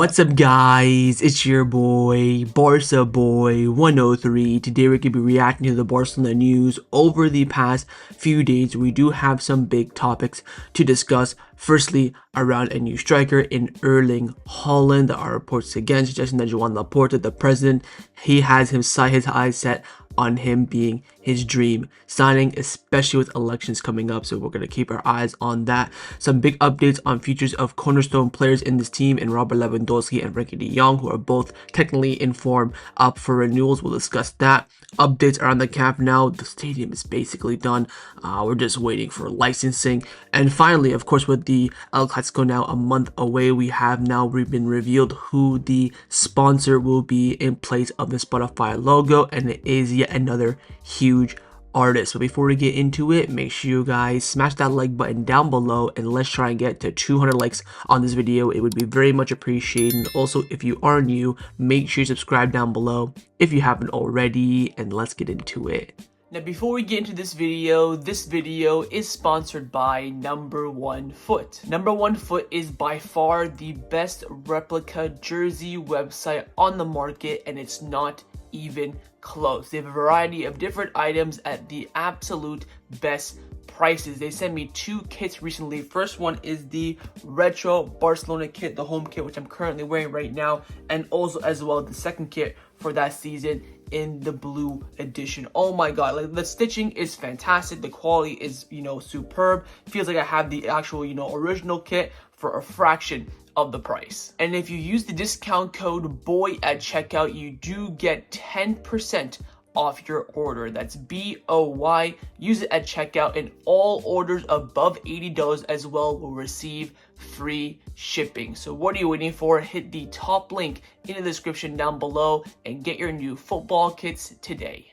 What's up, guys? It's your boy, Barca Boy 103. Today we're going to be reacting to the Barcelona news over the past few days. We do have some big topics to discuss. Firstly, around a new striker in Erling Haaland. There are reports again suggesting that Joan Laporta, the president, he has his eyes set on him being his dream signing, especially with elections coming up. So we're going to keep our eyes on that. Some big updates on futures of cornerstone players in this team in Robert Lewandowski and Frenkie de Jong, who are both technically in form up for renewals. We'll discuss that. Updates around the Camp Nou. The stadium is basically done. We're just waiting for licensing. And finally, of course, with the El Clasico now a month away, we have now been revealed who the sponsor will be in place of the Spotify logo, and it is yet another huge artist. So before we get into it, make sure you guys smash that like button down below, and let's try and get to 200 likes on this video. It would be very much appreciated. And also, if you are new, make sure you subscribe down below if you haven't already, and let's get into it. Now, before we get into this video is sponsored by Number One Foot. Number One Foot is by far the best replica jersey website on the market, and it's not even close. They have a variety of different items at the absolute best prices. They sent me two kits recently. First one is the retro Barcelona kit, the home kit, which I'm currently wearing right now, and also as well the second kit for that season in the blue edition. Oh my god, like, the stitching is fantastic, the quality is, superb. Feels like I have the actual, original kit for a fraction of the price. And if you use the discount code BOY at checkout, you do get 10% off your order. That's BOY. Use it at checkout, and all orders above $80 as well will receive free shipping. So what are you waiting for? Hit the top link in the description down below and get your new football kits today.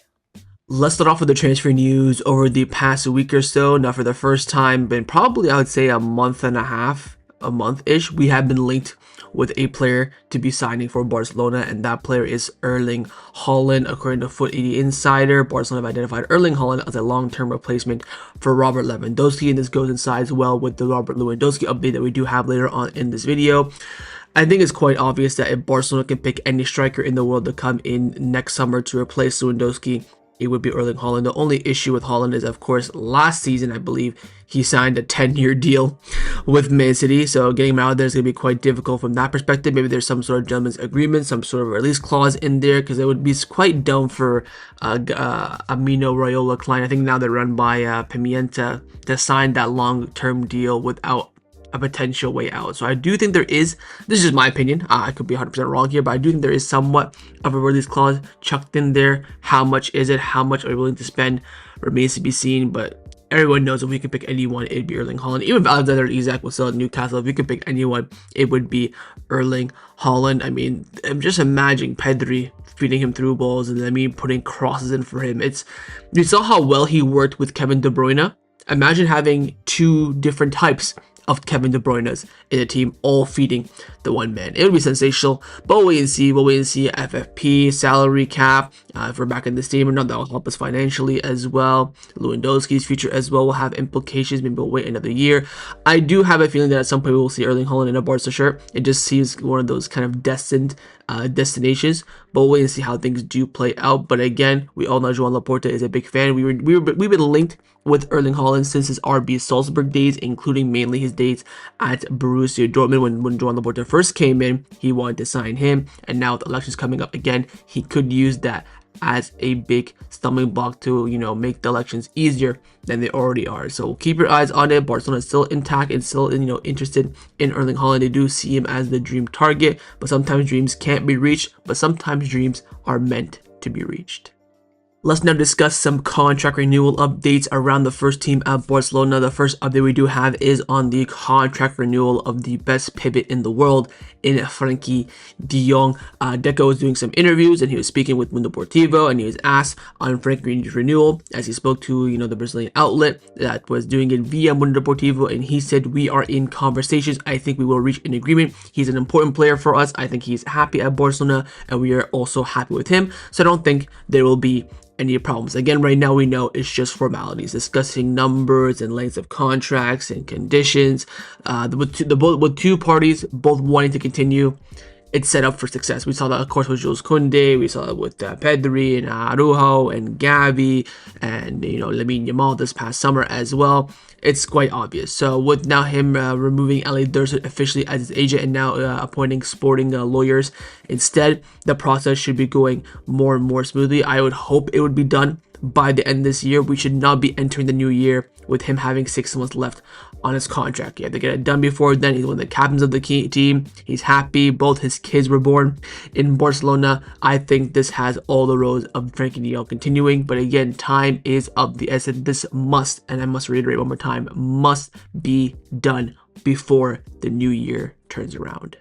Let's start off with the transfer news over the past week or so. Now, for the first time in probably, I would say, a month-ish, we have been linked with a player to be signing for Barcelona, and that player is Erling Haaland. According to Foot 80 Insider, Barcelona have identified Erling Haaland as a long-term replacement for Robert Lewandowski, and this goes inside well with the Robert Lewandowski update that we do have later on in this video. I think it's quite obvious that if Barcelona can pick any striker in the world to come in next summer to replace Lewandowski, it would be Erling Haaland. The only issue with Haaland is, of course, last season, I believe, he signed a 10-year deal with Man City, so getting him out of there is going to be quite difficult from that perspective. Maybe there's some sort of gentleman's agreement, some sort of release clause in there, because it would be quite dumb for Amino Raiola Klein, I think now they're run by Pimienta, to sign that long-term deal without a potential way out. So I do think there is, this is just my opinion, I could be 100% wrong here, but I do think there is somewhat of a release clause chucked in there. How much is it? How much are we willing to spend? Remains to be seen, but everyone knows if we could pick anyone, it'd be Erling Haaland. Even if Alexander Isak was still at Newcastle, if we could pick anyone, it would be Erling Haaland. I mean, I'm just imagining Pedri feeding him through balls, and then putting crosses in for him. You saw how well he worked with Kevin De Bruyne. Imagine having two different types of Kevin De Bruyne's in a team, all feeding the one man. It would be sensational, but we'll wait and see. We'll wait and see FFP, salary cap, if we're back in this team or not. That will help us financially as well. Lewandowski's future as well will have implications. Maybe we'll wait another year. I do have a feeling that at some point we will see Erling Haaland in a Barca shirt. It just seems one of those kind of destined destinations, but we'll wait and see how things do play out. But again, we all know Joan Laporta is a big fan. We've been linked with Erling Haaland since his RB Salzburg days, including mainly his days at Borussia Dortmund. When Joan Laporta first came in, he wanted to sign him, and now with elections coming up again, he could use that as a big stumbling block to, make the elections easier than they already are. So keep your eyes on it. Barcelona is still intact and still, interested in Erling Haaland. They do see him as the dream target, but sometimes dreams can't be reached, but sometimes dreams are meant to be reached. Let's now discuss some contract renewal updates around the first team at Barcelona. The first update we do have is on the contract renewal of the best pivot in the world in Frenkie de Jong. Deco was doing some interviews, and he was speaking with Mundo Deportivo, and he was asked on Frenkie's renewal as he spoke to, the Brazilian outlet that was doing it via Mundo Deportivo, and he said, "We are in conversations. I think we will reach an agreement. He's an important player for us. I think he's happy at Barcelona, and we are also happy with him. So I don't think there will be any problems." Again, right now we know it's just formalities, discussing numbers and lengths of contracts and conditions, with two parties both wanting to continue. it's set up for success. We saw that, of course, with Jules Koundé. We saw it with Pedri and Araujo and Gavi and, Lamine Yamal this past summer as well. It's quite obvious. So with now him removing LA Durst officially as his agent and now appointing sporting lawyers instead, the process should be going more and more smoothly. I would hope it would be done by the end of this year. We should not be entering the new year with him having 6 months left on his contract. Yeah, they get it done before then. He's one of the captains of the team. He's happy. Both his kids were born in Barcelona. I think this has all the roads of Frenkie de Jong continuing. But again, time is of the essence. This must, and I must reiterate one more time, must be done before the new year turns around.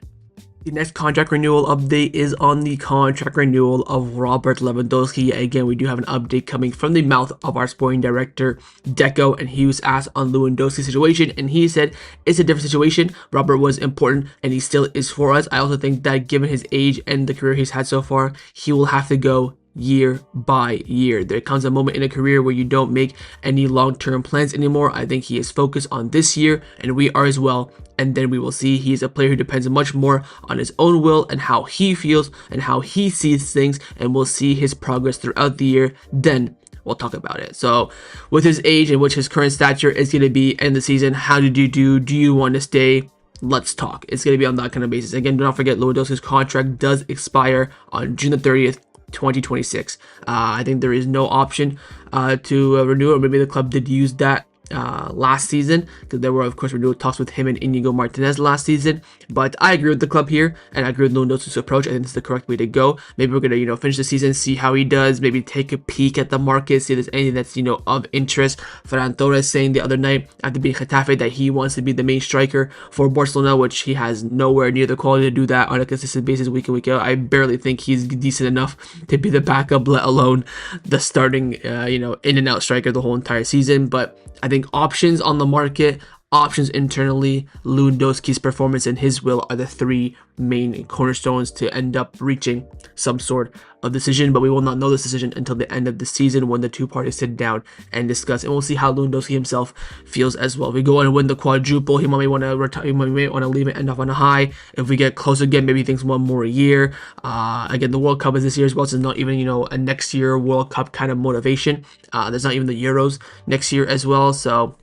The next contract renewal update is on the contract renewal of Robert Lewandowski. Again, we do have an update coming from the mouth of our sporting director, Deco, and he was asked on Lewandowski's situation, and he said it's a different situation. Robert was important, and he still is for us. I also think that given his age and the career he's had so far, he will have to go year by year. There comes a moment in a career where you don't make any long-term plans anymore. I think he is focused on this year, and we are as well. And then we will see. He's a player who depends much more on his own will and how he feels and how he sees things, and we'll see his progress throughout the year. Then we'll talk about it. So with his age and which his current stature is going to be in the season, how did you do? Do you want to stay? Let's talk. It's going to be on that kind of basis. Again, do not forget Lewandowski's contract does expire on June the 30th, 2026. I think there is no option to renew, or maybe the club did use that last season, because there were, of course, renewal talks with him and Inigo Martinez last season. But I agree with the club here, and I agree with Lewandowski's approach. I think it's the correct way to go. Maybe we're gonna, finish the season, see how he does, maybe take a peek at the market, see if there's anything that's, of interest. Ferran Torres saying the other night after being Getafe that he wants to be the main striker for Barcelona, which he has nowhere near the quality to do that on a consistent basis week in, week out. I barely think he's decent enough to be the backup, let alone the starting, in and out striker the whole entire season. But I think options on the market, options internally, Lewandowski's performance and his will are the three main cornerstones to end up reaching some sort of decision. But we will not know this decision until the end of the season when the two parties sit down and discuss. And we'll see how Lewandowski himself feels as well. If we go and win the quadruple, he might want to retire. He might want to leave and end off on a high. If we get close again, maybe he thinks one more year. Again, the World Cup is this year as well, so it's not even a next year World Cup kind of motivation. There's not even the Euros next year as well. So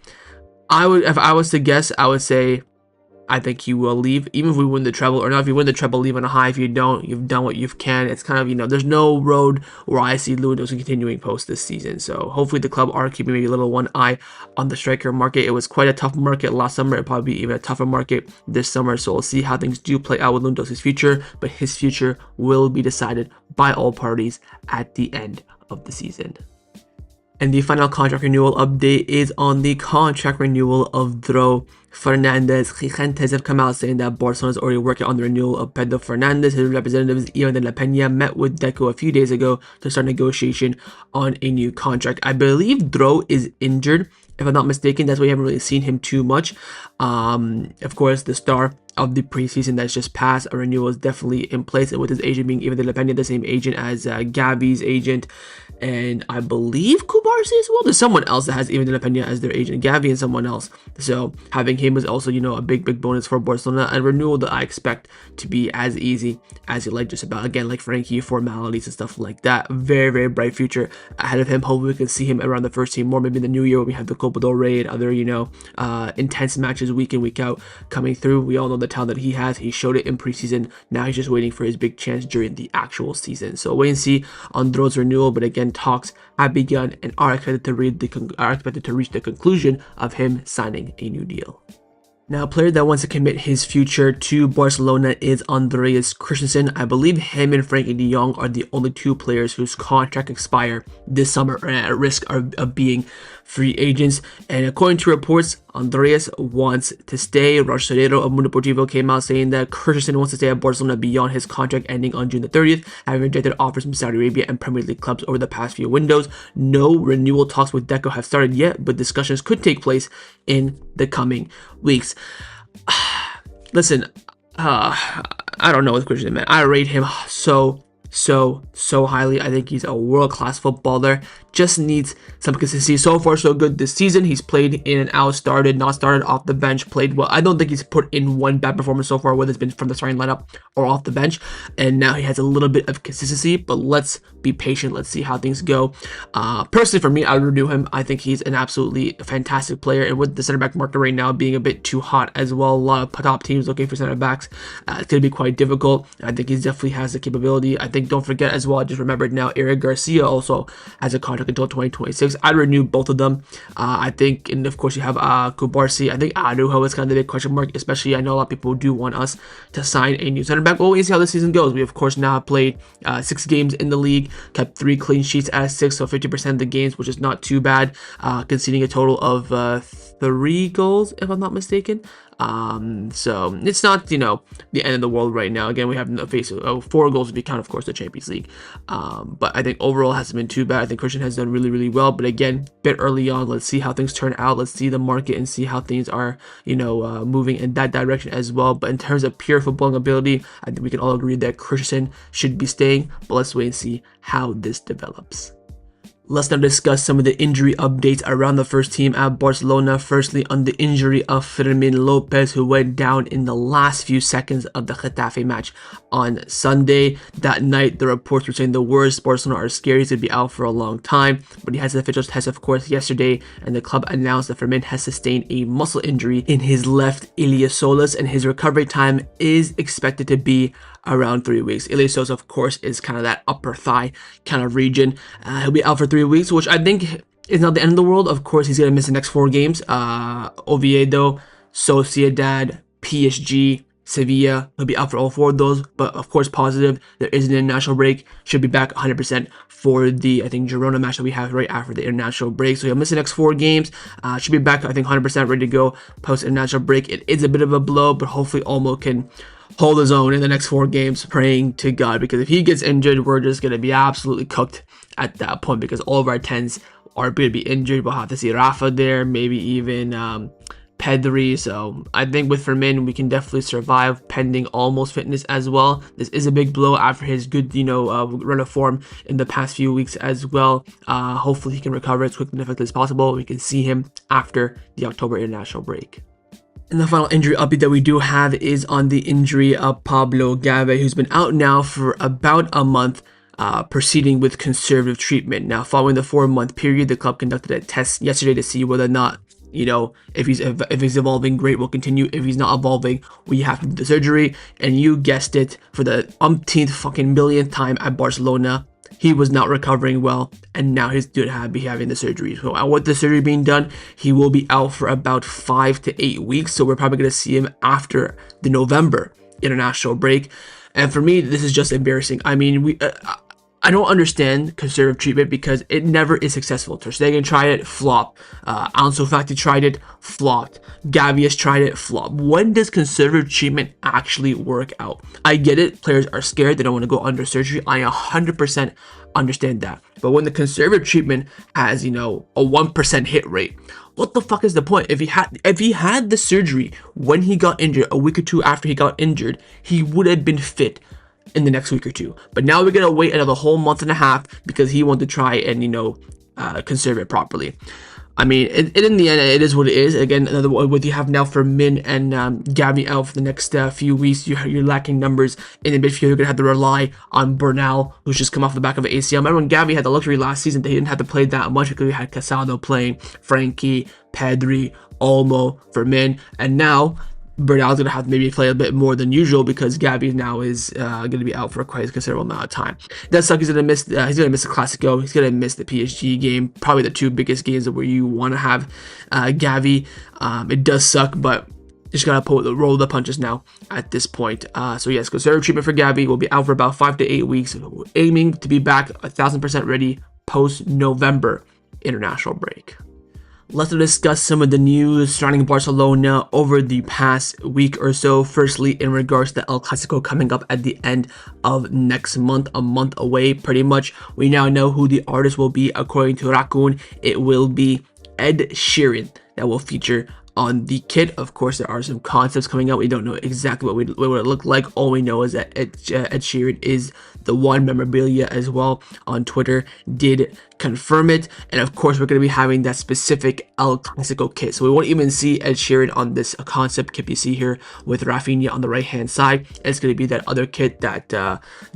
if I was to guess, I would say I think he will leave, even if we win the treble or not. If you win the treble, leave on a high. If you don't, you've done what you can. It's kind of, there's no road where I see Lewandowski continuing post this season. So hopefully the club are keeping maybe a little one eye on the striker market. It was quite a tough market last summer. It'll probably be even a tougher market this summer. So we'll see how things do play out with Lewandowski's future. But his future will be decided by all parties at the end of the season. And the final contract renewal update is on the contract renewal of Dro Fernandez. Gigantes have come out saying that Barcelona is already working on the renewal of Pedro Fernandez. His representatives, Ivan de la Peña, met with Deco a few days ago to start negotiation on a new contract. I believe Dro is injured, if I'm not mistaken. That's why we haven't really seen him too much. Of course, the star of the preseason that's just passed, a renewal is definitely in place, and with his agent being Ivan de la Peña, the same agent as Gavi's agent, and I believe Kubarsi as well. There's someone else that has Ivan de la Peña as their agent, Gavi and someone else. So having him is also, a big bonus for Barcelona. A renewal that I expect to be as easy as you like, just about, again, like Frenkie, formalities and stuff like that. Very bright future ahead of him. Hopefully we can see him around the first team more, maybe in the new year when we have the Copa del Rey and other, intense matches week in, week out coming through. We all know the talent that he has. He showed it in preseason. Now he's just waiting for his big chance during the actual season. So wait and see on Dro's renewal. But again, talks have begun and are expected to reach the conclusion of him signing a new deal. Now, a player that wants to commit his future to Barcelona is Andreas Christensen. I believe him and Frenkie de Jong are the only two players whose contract expire this summer and are at risk of being free agents. And according to reports, Andreas wants to stay. Roger Solero of Mundo Deportivo came out saying that Christensen wants to stay at Barcelona beyond his contract ending on June the 30th, having rejected offers from Saudi Arabia and Premier League clubs over the past few windows. No renewal talks with Deco have started yet, but discussions could take place in the coming weeks. Listen, I don't know with Christensen, man. I rate him so so highly. I think he's a world-class footballer. Just needs some consistency. So far so good this season. He's played in and out, not started off the bench, played well. I don't think he's put in one bad performance so far, whether it's been from the starting lineup or off the bench, and now he has a little bit of consistency. But let's be patient. Let's see how things go. Personally, for me, I would renew him. I think he's an absolutely fantastic player, and with the center back market right now being a bit too hot as well, a lot of top teams looking for center backs, it's going to be quite difficult. I think he definitely has the capability. I think, don't forget as well, I just remembered now, Eric Garcia also has a contract until 2026. I'd renew both of them. I think, and of course you have Kubarsi. I think Arujo is kind of the big question mark, especially I know a lot of people do want us to sign a new center back. We'll wait and see how this season goes. We of course now have played 6 games in the league, kept 3 clean sheets out of 6, so 50% of the games, which is not too bad, conceding a total of 3 goals if I'm not mistaken. So it's not, you know, the end of the world right now. Again, we have no face 4 goals if you count, of course, the Champions League. But I think overall hasn't been too bad. I think Christian has done really well. But again, bit early on. Let's see how things turn out. Let's see the market and see how things are, you know, moving in that direction as well. But in terms of pure footballing ability, I think we can all agree that Christensen should be staying. But let's wait and see how this develops. Let's now discuss some of the injury updates around the first team at Barcelona. Firstly, on the injury of Fermin Lopez, who went down in the last few seconds of the Getafe match on Sunday. That night, the reports were saying the worst. Barcelona are scared he's to be out for a long time, but he has an official test, of course, yesterday, and the club announced that Fermin has sustained a muscle injury in his left iliopsoas, and his recovery time is expected to be around 3 weeks. Iliopsoas, of course, is kind of that upper thigh kind of region. He'll be out for 3 weeks, which I think is not the end of the world. Of course, he's going to miss the next 4 games. Oviedo, Sociedad, PSG, Sevilla. He'll be out for all 4 of those, but of course positive. There is an international break. Should be back 100% for the, I think, Girona match that we have right after the international break. So he'll miss the next 4 games. Should be back, I think, 100% ready to go post-international break. It is a bit of a blow, but hopefully Olmo can hold his own in the next 4 games, praying to God, because if he gets injured, we're just going to be absolutely cooked at that point, because all of our 10s are going to be injured. We'll have to see Rafa there, maybe even Pedri. So I think with Fermin, we can definitely survive pending almost fitness as well. This is a big blow after his good, you know, run of form in the past few weeks as well. Hopefully he can recover as quickly and effectively as possible. We can see him after the October international break. And the final injury update that we do have is on the injury of Pablo Gavi, who's been out now for about a month, proceeding with conservative treatment. Now, following the 4-month period, the club conducted a test yesterday to see whether or not, you know, if he's evolving, great, we'll continue. If he's not evolving, we have to do the surgery. And you guessed it, for the umpteenth fucking millionth time at Barcelona, he was not recovering well, and now he's going to be having the surgery. So with the surgery being done, he will be out for about 5 to 8 weeks. So we're probably going to see him after the November international break. And for me, this is just embarrassing. I mean, I don't understand conservative treatment because it never is successful. Ter Stegen tried it, flopped. Ansu Fati tried it, flopped. Gavi has tried it, flopped. When does conservative treatment actually work out? I get it. Players are scared. They don't want to go under surgery. I 100% understand that. But when the conservative treatment has, you know, a 1% hit rate, what the fuck is the point? If he had the surgery when he got injured, a week or 2 after he got injured, he would have been fit in the next week or 2. But now we're gonna wait another whole month and a half because he wanted to try and, you know, conserve it properly. I mean, in the end, it is what it is. Again, another what you have now for Min and Gavi out for the next few weeks. You're lacking numbers in the midfield. You're gonna have to rely on Bernal, who's just come off the back of an ACL. Remember when Gavi had the luxury last season that he didn't have to play that much because we had Casado playing, Frenkie, Pedri, Olmo, Fermin, and now Bernal's going to have to maybe play a bit more than usual because Gavi now is going to be out for quite a considerable amount of time. That sucks. He's going to miss the Clasico. He's going to miss the PSG game. Probably the 2 biggest games where you want to have Gavi. It does suck, but just got to roll the punches now at this point. So yes, conservative treatment for Gavi. Will be out for about 5 to 8 weeks. Aiming to be back 1,000% ready post-November international break. Let's discuss some of the news surrounding Barcelona over the past week or so. Firstly, in regards to El Clasico coming up at the end of next month, a month away pretty much. We now know who the artist will be. According to Raccoon, it will be Ed Sheeran that will feature on the kit. Of course, there are some concepts coming out. We don't know exactly what it would look like. All we know is that Ed Sheeran is the one. Memorabilia as well on Twitter did confirm it, and of course we're going to be having that specific El Clasico kit, so we won't even see Ed Sheeran on this concept kit you see here with Rafinha on the right hand side. It's going to be that other kit, that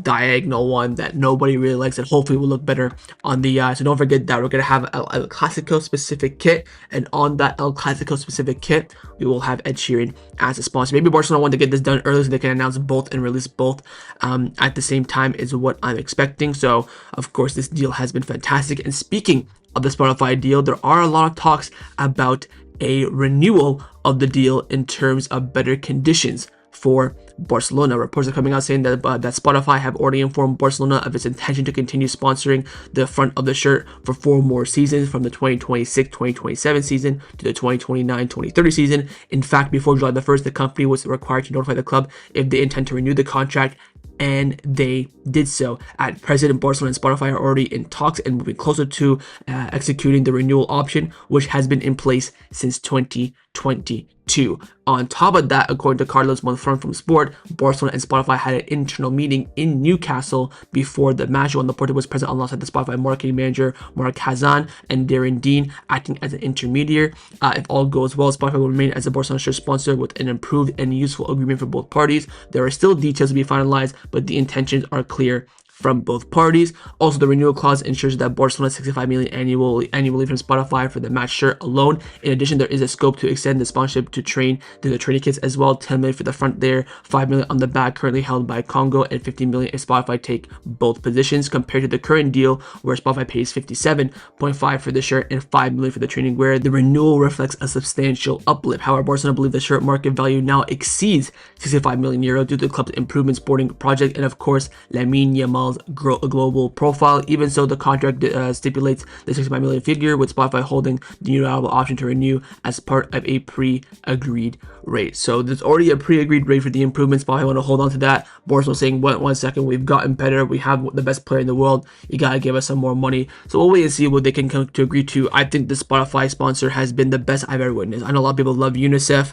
diagonal one that nobody really likes, and hopefully will look better on the so don't forget that we're going to have El Clasico specific kit, and on that El Clasico specific kit we will have Ed Sheeran as a sponsor. Maybe Barcelona want to get this done early so they can announce both and release both at the same time is what I'm expecting. So of course this deal has been fantastic. And speaking of the Spotify deal, there are a lot of talks about a renewal of the deal in terms of better conditions for Barcelona. Reports are coming out saying that that Spotify have already informed Barcelona of its intention to continue sponsoring the front of the shirt for 4 more seasons, from the 2026-2027 season to the 2029-2030 season. In fact, before July the 1st, the company was required to notify the club if they intend to renew the contract, and they did so. At present, Barcelona and Spotify are already in talks and moving closer to executing the renewal option, which has been in place since 2022. On top of that, according to Carlos Monfron from Sport, Barcelona and Spotify had an internal meeting in Newcastle before the match, when Laporta was present alongside the Spotify marketing manager Mark Hazan and Darren Dean acting as an intermediary. If all goes well, Spotify will remain as a Barcelona shirt sponsor with an improved and useful agreement for both parties. There are still details to be finalized, but the intentions are clear from both parties. Also, the renewal clause ensures that Barcelona's 65 million annually from Spotify for the match shirt alone. In addition, there is a scope to extend the sponsorship to the training kits as well. 10 million for the front there, 5 million on the back, currently held by Congo, and 15 million if Spotify take both positions, compared to the current deal where Spotify pays 57.5 for the shirt and 5 million for the training wear. The renewal reflects a substantial uplift. However, Barcelona believe the shirt market value now exceeds 65 million euro due to the club's improvement sporting project and of course Lamine Yamal's global profile. Even so, the contract stipulates the 65 million figure, with Spotify holding the unilateral option to renew as part of a pre-agreed rate. So there's already a pre-agreed rate for the improvements. Spotify want to hold on to that. Barcelona saying, one second, we've gotten better. We have the best player in the world. You gotta give us some more money. So we'll wait and see what they can come to agree to. I think the Spotify sponsor has been the best I've ever witnessed. I know a lot of people love UNICEF,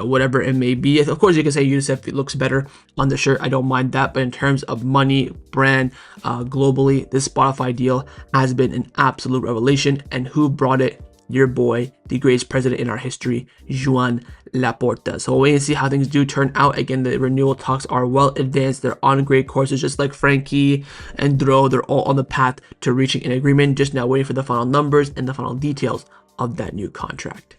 whatever it may be. Of course, you can say UNICEF, it looks better on the shirt. I don't mind that. But in terms of money, brand, globally, this Spotify deal has been an absolute revelation. And who brought it? Your boy, the greatest president in our history, Joan Laporta. So we'll wait and see how things do turn out. Again, the renewal talks are well advanced. They're on great courses, just like Frenkie and Dro. They're all on the path to reaching an agreement, just now waiting for the final numbers and the final details of that new contract.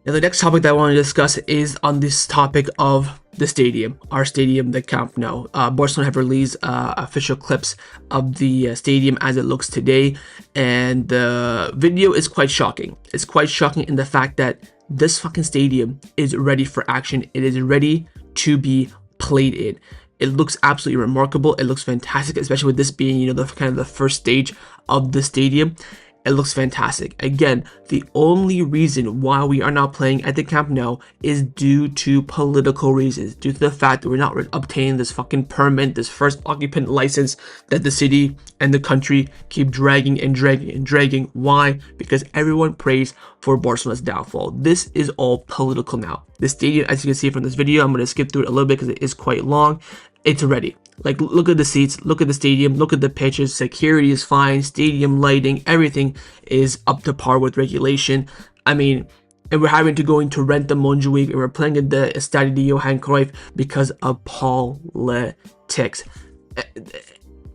Now, the next topic that I want to discuss is on this topic of the stadium, our stadium, the Camp Nou. Barcelona have released official clips of the stadium as it looks today, and the video is quite shocking. It's quite shocking in the fact that this fucking stadium is ready for action. It is ready to be played in. It looks absolutely remarkable. It looks fantastic, especially with this being, the kind of the first stage of the stadium. It looks fantastic. Again, the only reason why we are not playing at the Camp Nou is due to political reasons, due to the fact that we're not obtaining this fucking permit, this first occupant license that the city and the country keep dragging and dragging and dragging. Why? Because everyone prays for Barcelona's downfall. This is all political now. The stadium, as you can see from this video, I'm going to skip through it a little bit because it is quite long. It's ready. Like, look at the seats, look at the stadium, look at the pitches, security is fine, stadium lighting, everything is up to par with regulation. I mean, and we're having to go into rent the Montjuic, and we're playing at the Estadio de Johan Cruyff because of politics.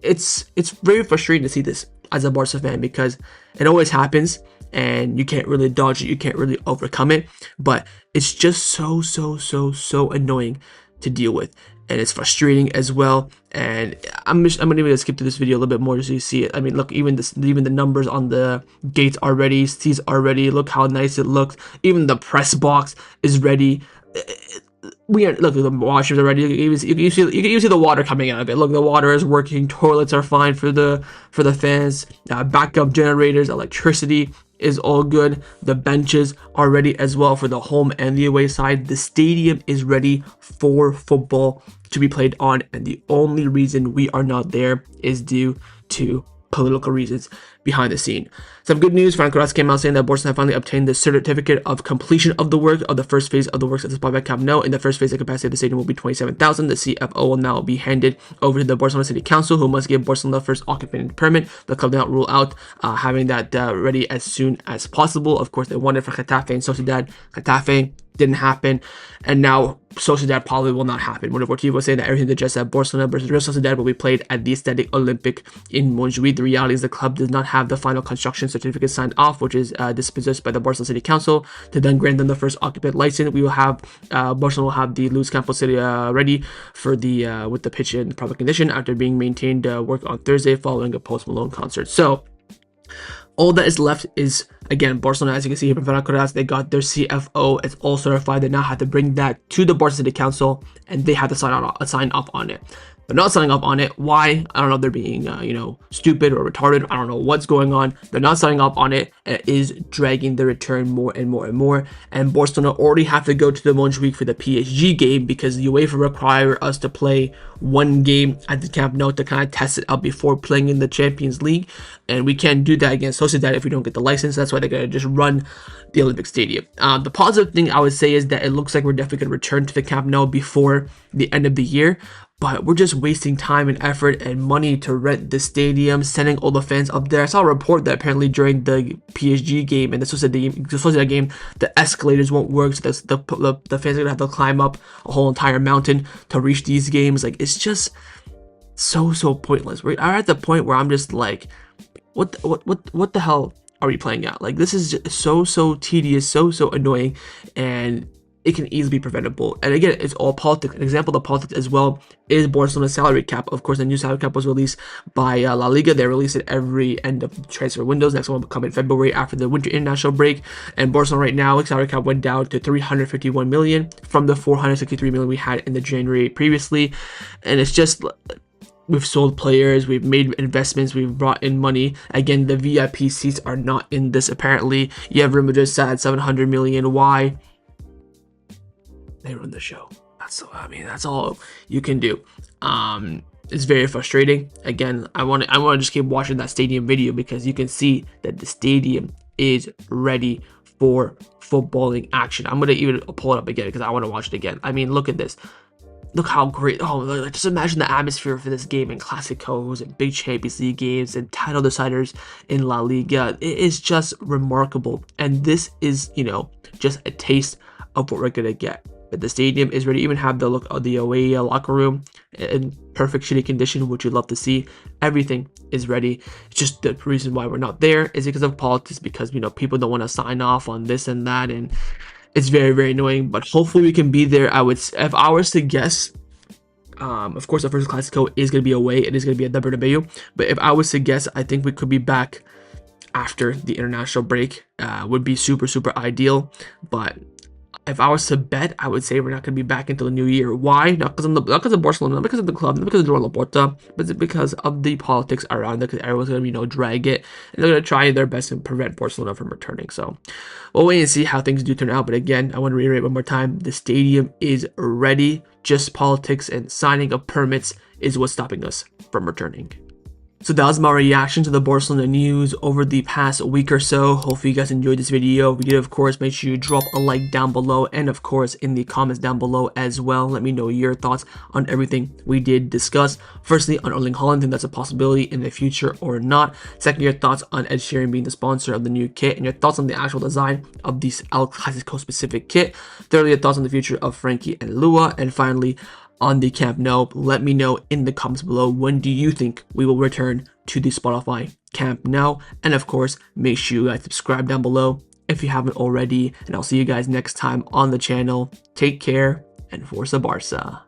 It's very frustrating to see this as a Barca fan, because it always happens and you can't really dodge it, you can't really overcome it, but it's just so annoying to deal with. And it's frustrating as well. And I'm gonna skip through this video a little bit more just so you see it. I mean, look, even the numbers on the gates are ready, seats are ready. Look how nice it looks. Even the press box is ready. Look, the washers are ready. You can see the water coming out of it. Look, the water is working. Toilets are fine for the fans. Backup generators, electricity is all good. The benches are ready as well for the home and the away side. The stadium is ready for football to be played on, and the only reason we are not there is due to political reasons behind the scene. Some good news, Frank came out saying that Barcelona finally obtained the certificate of completion of the work of the first phase of the works at the spot by Camp Nou. In the first phase, the capacity of the stadium will be 27,000. The CFO will now be handed over to the Barcelona City Council, who must give Barcelona the first occupant permit. The club did not rule out having that ready as soon as possible. Of course, they wanted for Getafe and Sociedad. Getafe didn't happen, and now Sociedad probably will not happen. One of Deportivo saying that everything that just said Barcelona versus Real Sociedad will be played at the Aesthetic Olympic in Montjuic. The reality is the club does not have the final construction certificate signed off, which is dispossessed by the Barcelona City Council to then grant them the first occupant license. We will have Barcelona will have the Luz Campos City ready for the with the pitch in proper condition after being maintained work on Thursday following a Post Malone concert. So all that is left is, again, Barcelona, as you can see here from Fermin, they got their CFO. It's all certified. They now have to bring that to the Barcelona City Council, and they have to sign off on it. They're not signing off on it. Why? I don't know if they're being, stupid or retarded. I don't know what's going on. They're not signing off on it, and it is dragging the return more and more and more. And Barcelona already have to go to the Montjuic for the PSG game because the UEFA require us to play one game at the Camp Nou to kind of test it out before playing in the Champions League. And we can't do that against Sociedad if we don't get the license. That's why they're going to just run the Olympic Stadium. The positive thing I would say is that it looks like we're definitely going to return to the Camp Nou before the end of the year. But we're just wasting time and effort and money to rent the stadium, sending all the fans up there. I saw a report that apparently during the PSG game and the Sociedad game, the escalators won't work, so the fans are gonna have to climb up a whole entire mountain to reach these games. Like, it's just so pointless. We're at the point where I'm just like, what the hell are we playing at? Like, this is just so tedious, so annoying, and it can easily be preventable. And again, it's all politics. An example of the politics as well is Barcelona's salary cap. Of course, the new salary cap was released by La Liga. They release it every end of transfer windows. Next one will come in February after the winter international break. And Barcelona right now, salary cap went down to 351 million from the 463 million we had in the January previously. And it's just, we've sold players, we've made investments, we've brought in money. Again, the VIP seats are not in this apparently. You have Real Madrid at 700 million. Why? They run the show. That's all you can do. It's very frustrating. Again, I want to just keep watching that stadium video because you can see that the stadium is ready for footballing action. I'm gonna even pull it up again because I want to watch it again. I mean, look at this. Look how great. Oh, just imagine the atmosphere for this game in Clásicos and big Champions League games and title deciders in La Liga. It is just remarkable. And this is, just a taste of what we're going to get. But the stadium is ready. Even have the look of the away locker room in perfect shitty condition, which you'd love to see. Everything is ready. It's just the reason why we're not there is because of politics, because people don't want to sign off on this and that, and it's very annoying. But hopefully we can be there. If I was to guess, of course the first Clásico is going to be away. It is going to be at the Bernabeu. But if I was to guess, I think we could be back after the international break. Would be super ideal. But if I was to bet, I would say we're not going to be back until the new year. Why? Not because of Barcelona, not because of the club, not because of Dro Laporta, but it's because of the politics around it, because everyone's going to, drag it, and they're going to try their best to prevent Barcelona from returning. So we'll wait and see how things do turn out. But again, I want to reiterate one more time, the stadium is ready. Just politics and signing of permits is what's stopping us from returning. So that was my reaction to the Barcelona news over the past week or so. Hopefully you guys enjoyed this video. If you did, of course, make sure you drop a like down below, and of course in the comments down below as well. Let me know your thoughts on everything we did discuss. Firstly, on Erling Haaland, think that's a possibility in the future or not. Second, your thoughts on Ed Sheeran being the sponsor of the new kit, and your thoughts on the actual design of this El Clásico specific kit. Thirdly, your thoughts on the future of Frenkie and Lua. And finally, on the Camp Nou, let me know in the comments below, when do you think we will return to the Spotify Camp Nou? And of course, make sure you guys subscribe down below if you haven't already, and I'll see you guys next time on the channel. Take care, and Forza Barca.